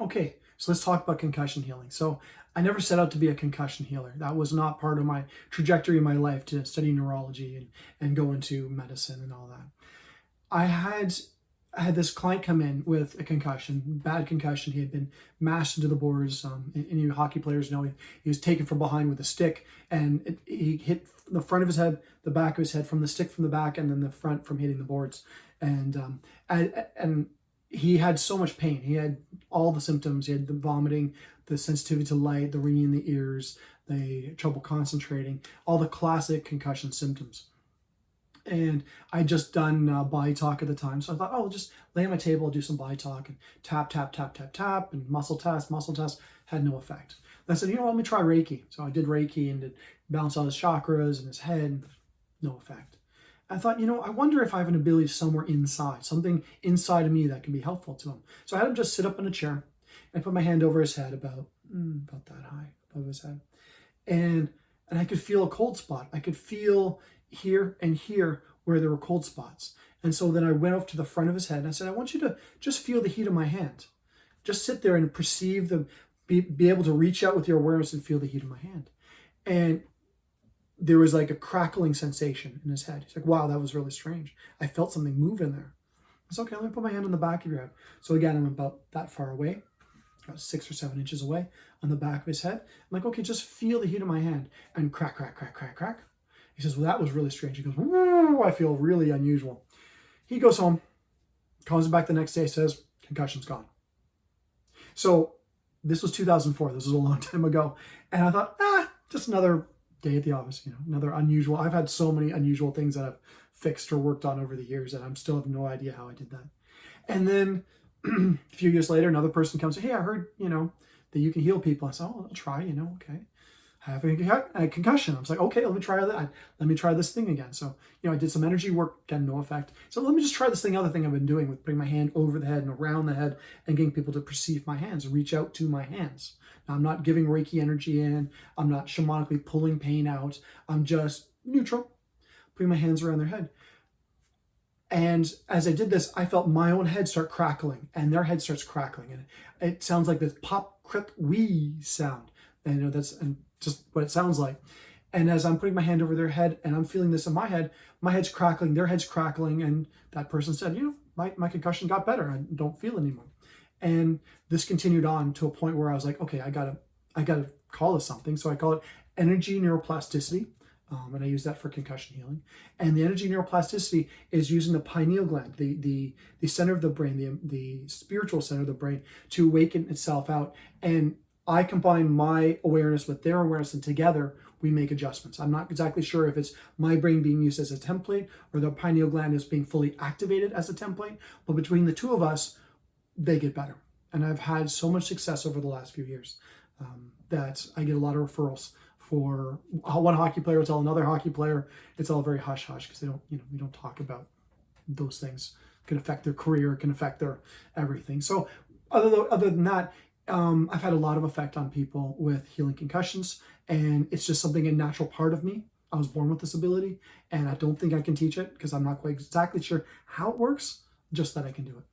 Okay, so let's talk about concussion healing. So I never set out to be a concussion healer. That was not part of my trajectory in my life to study neurology and go into medicine and all that. I had this client come in with a concussion, bad concussion. He had been mashed into the boards. And hockey players know he was taken from behind with a stick, and he hit the front of his head, the back of his head, from the stick from the back, and then the front from hitting the boards. And he had so much pain. He had all the symptoms. He had the vomiting, the sensitivity to light, the ringing in the ears, the trouble concentrating, all the classic concussion symptoms. And I just done body talk at the time. So I thought, oh, I'll just lay on my table, do some body talk and tap, tap, tap, tap, tap, and muscle test, muscle test. Had no effect. And I said, let me try Reiki. So I did Reiki and did bounce on his chakras and his head. No effect. I thought, I wonder if I have an ability somewhere inside, something inside of me that can be helpful to him. So I had him just sit up in a chair and put my hand over his head about that high above his head. And I could feel a cold spot. I could feel here and here where there were cold spots. And so then I went up to the front of his head and I said, I want you to just feel the heat of my hand. Just sit there and perceive be able to reach out with your awareness and feel the heat of my hand. And there was like a crackling sensation in his head. He's like, wow, that was really strange. I felt something move in there. I said, okay, let me put my hand on the back of your head. So again, I'm about that far away, about 6 or 7 inches away on the back of his head. I'm like, okay, just feel the heat of my hand. And crack, crack, crack, crack, crack. He says, well, that was really strange. He goes, whoa, I feel really unusual. He goes home, comes back the next day, says, concussion's gone. So this was 2004. This was a long time ago. And I thought, just another day at the office, another unusual. I've had so many unusual things that I've fixed or worked on over the years that I'm still have no idea how I did that. And then a few years later, another person comes, hey, I heard, that you can heal people. I said, oh, I'll try, okay. Having a concussion. I was like, okay, let me try that. Let me try this thing again. So, I did some energy work, again, no effect. So let me just try this other thing I've been doing with putting my hand over the head and around the head and getting people to perceive my hands and reach out to my hands. Now, I'm not giving Reiki energy in. I'm not shamanically pulling pain out. I'm just neutral, putting my hands around their head. And as I did this, I felt my own head start crackling and their head starts crackling. And it sounds like this pop, crick, wee sound. And that's just what it sounds like. And as I'm putting my hand over their head and I'm feeling this in my head's crackling, their head's crackling. And that person said, my concussion got better. I don't feel it anymore. And this continued on to a point where I was like, okay, I gotta call this something. So I call it Energy Neuroplasticity. And I use that for concussion healing. And the energy neuroplasticity is using the pineal gland, the center of the brain, the spiritual center of the brain, to awaken itself out. And I combine my awareness with their awareness, and together we make adjustments. I'm not exactly sure if it's my brain being used as a template or the pineal gland is being fully activated as a template, but between the two of us, they get better. And I've had so much success over the last few years that I get a lot of referrals for one hockey player will tell another hockey player. It's all very hush hush because they don't, we don't talk about those things. It can affect their career, it can affect their everything. So other than that, I've had a lot of effect on people with healing concussions, and it's just something, a natural part of me. I was born with this ability, and I don't think I can teach it because I'm not quite exactly sure how it works, just that I can do it.